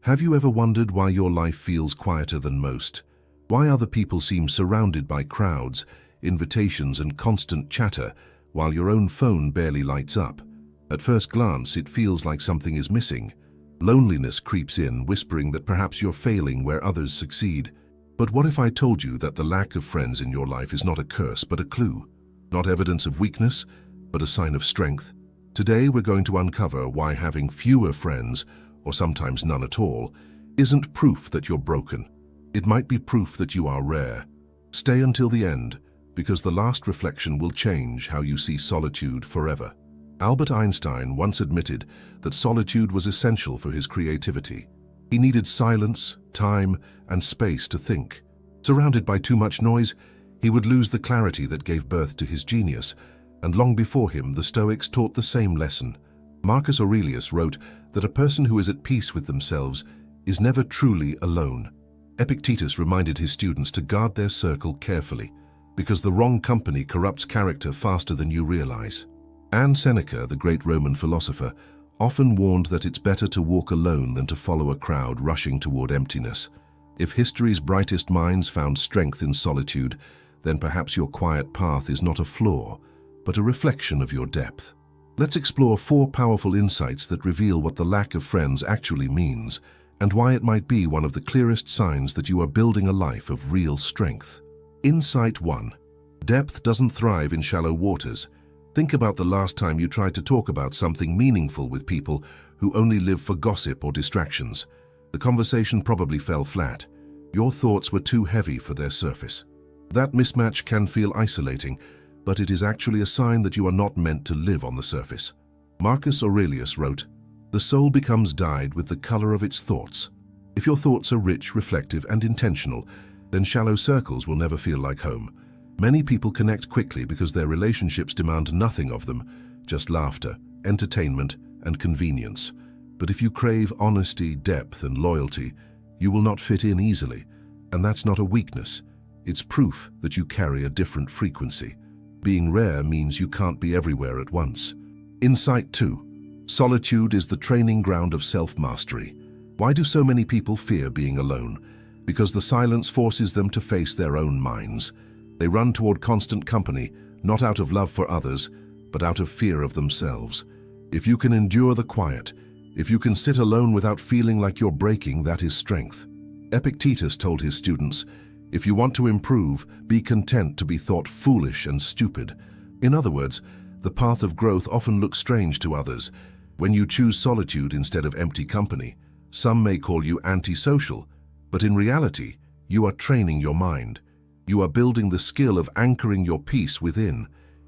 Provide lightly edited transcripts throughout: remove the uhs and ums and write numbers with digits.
Have you ever wondered why your life feels quieter than most? Why other people seem surrounded by crowds, invitations and constant chatter, while your own phone barely lights up? At first glance, it feels like something is missing. Loneliness creeps in, whispering that perhaps you're failing where others succeed. But what if I told you that the lack of friends in your life is not a curse, but a clue? Not evidence of weakness, but a sign of strength. Today, we're going to uncover why having fewer friends, or sometimes none at all, isn't proof that you're broken. It might be proof that you are rare. Stay until the end, because the last reflection will change how you see solitude forever. Albert Einstein once admitted that solitude was essential for his creativity. He needed silence, time, and space to think. Surrounded by too much noise, he would lose the clarity that gave birth to his genius, and long before him, the Stoics taught the same lesson. Marcus Aurelius wrote that a person who is at peace with themselves is never truly alone. Epictetus reminded his students to guard their circle carefully, because the wrong company corrupts character faster than you realize. And Seneca, the great Roman philosopher, often warned that it's better to walk alone than to follow a crowd rushing toward emptiness. If history's brightest minds found strength in solitude, then perhaps your quiet path is not a flaw, but a reflection of your depth. Let's explore 4 powerful insights that reveal what the lack of friends actually means, and why it might be one of the clearest signs that you are building a life of real strength. Insight 1. Depth doesn't thrive in shallow waters. Think about the last time you tried to talk about something meaningful with people who only live for gossip or distractions. The conversation probably fell flat. Your thoughts were too heavy for their surface. That mismatch can feel isolating, but it is actually a sign that you are not meant to live on the surface. Marcus Aurelius wrote, "The soul becomes dyed with the color of its thoughts." If your thoughts are rich, reflective, and intentional, then shallow circles will never feel like home. Many people connect quickly because their relationships demand nothing of them, just laughter, entertainment, and convenience. But if you crave honesty, depth, and loyalty, you will not fit in easily. And that's not a weakness. It's proof that you carry a different frequency. Being rare means you can't be everywhere at once. Insight 2. Solitude is the training ground of self-mastery. Why do so many people fear being alone? Because the silence forces them to face their own minds. They run toward constant company, not out of love for others, but out of fear of themselves. If you can endure the quiet, if you can sit alone without feeling like you're breaking, that is strength. Epictetus told his students, "If you want to improve, be content to be thought foolish and stupid." In other words, the path of growth often looks strange to others. When you choose solitude instead of empty company, some may call you antisocial, but in reality, you are training your mind. You are building the skill of anchoring your peace within.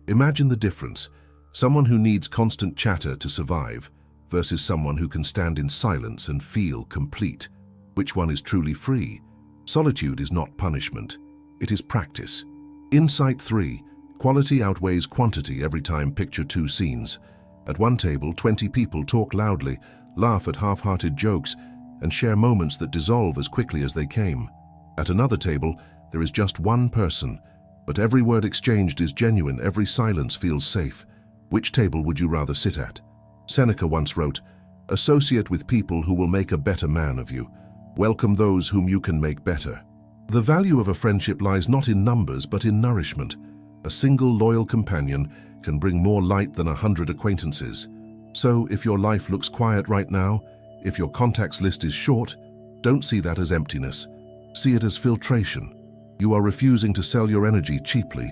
Imagine the difference. Someone who needs constant chatter to survive versus someone who can stand in silence and feel complete. Which one is truly free? Solitude is not punishment. It is practice. Insight 3. Quality outweighs quantity every time. Picture 2 scenes. At one table, 20 people talk loudly, laugh at half-hearted jokes, and share moments that dissolve as quickly as they came. At another table, there is just one person, but every word exchanged is genuine, every silence feels safe. Which table would you rather sit at? Seneca once wrote, "Associate with people who will make a better man of you. Welcome those whom you can make better." The value of a friendship lies not in numbers, but in nourishment. A single loyal companion can bring more light than 100 acquaintances. So if your life looks quiet right now, if your contacts list is short, don't see that as emptiness. See it as filtration. You are refusing to sell your energy cheaply.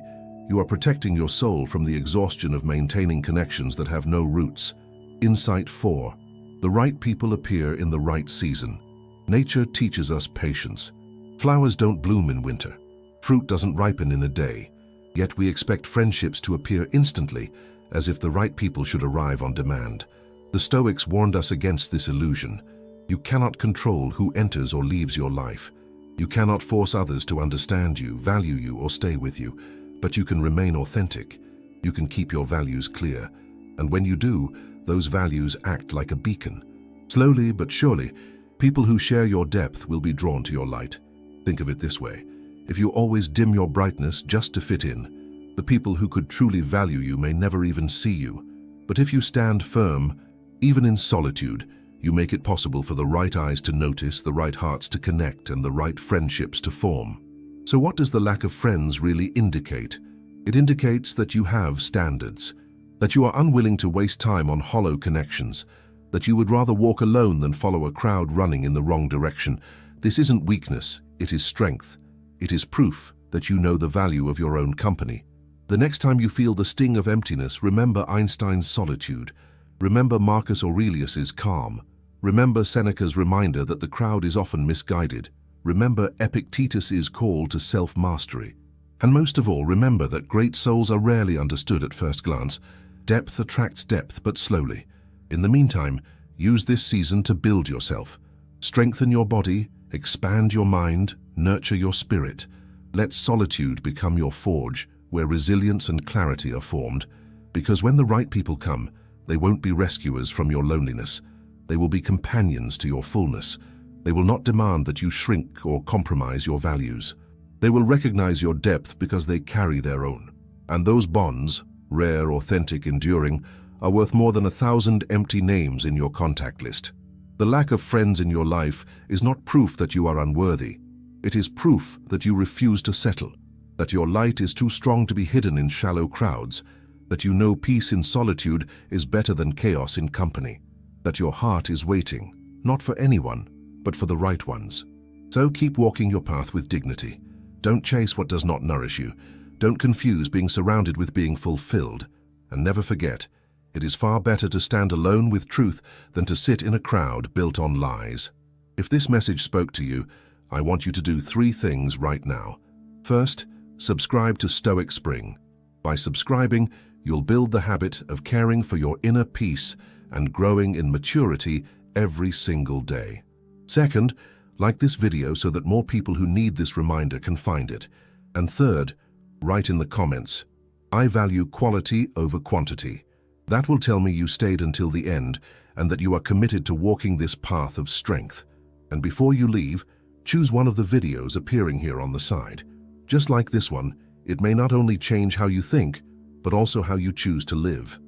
You are protecting your soul from the exhaustion of maintaining connections that have no roots. Insight 4. The right people appear in the right season. Nature teaches us patience. Flowers don't bloom in winter. Fruit doesn't ripen in a day. Yet we expect friendships to appear instantly, as if the right people should arrive on demand. The Stoics warned us against this illusion. You cannot control who enters or leaves your life. You cannot force others to understand you, value you, or stay with you, but you can remain authentic. You can keep your values clear. And when you do, those values act like a beacon. Slowly but surely, people who share your depth will be drawn to your light. Think of it this way. If you always dim your brightness just to fit in, the people who could truly value you may never even see you. But if you stand firm, even in solitude, You make it possible for the right eyes to notice, the right hearts to connect, and the right friendships to form. So what does the lack of friends really indicate? It indicates that you have standards, that you are unwilling to waste time on hollow connections, that you would rather walk alone than follow a crowd running in the wrong direction. This isn't weakness, it is strength. It is proof that you know the value of your own company. The next time you feel the sting of emptiness, remember Einstein's solitude. Remember Marcus Aurelius's calm. Remember Seneca's reminder that the crowd is often misguided. Remember Epictetus's call to self-mastery. And most of all, remember that great souls are rarely understood at first glance. Depth attracts depth, but slowly. In the meantime, use this season to build yourself. Strengthen your body, expand your mind, nurture your spirit. Let solitude become your forge, where resilience and clarity are formed. Because when the right people come, they won't be rescuers from your loneliness. They will be companions to your fullness. They will not demand that you shrink or compromise your values. They will recognize your depth because they carry their own. And those bonds, rare, authentic, enduring, are worth more than 1,000 empty names in your contact list. The lack of friends in your life is not proof that you are unworthy. It is proof that you refuse to settle, that your light is too strong to be hidden in shallow crowds, that you know peace in solitude is better than chaos in company, that your heart is waiting, not for anyone, but for the right ones. So keep walking your path with dignity. Don't chase what does not nourish you. Don't confuse being surrounded with being fulfilled. And never forget, it is far better to stand alone with truth than to sit in a crowd built on lies. If this message spoke to you, I want you to do 3 things right now. First, subscribe to Stoic Spring. By subscribing, you'll build the habit of caring for your inner peace and growing in maturity every single day. Second, like this video so that more people who need this reminder can find it. And third, write in the comments, I value quality over quantity. That will tell me you stayed until the end and that you are committed to walking this path of strength. And before you leave, choose one of the videos appearing here on the side. Just like this one, it may not only change how you think, but also how you choose to live.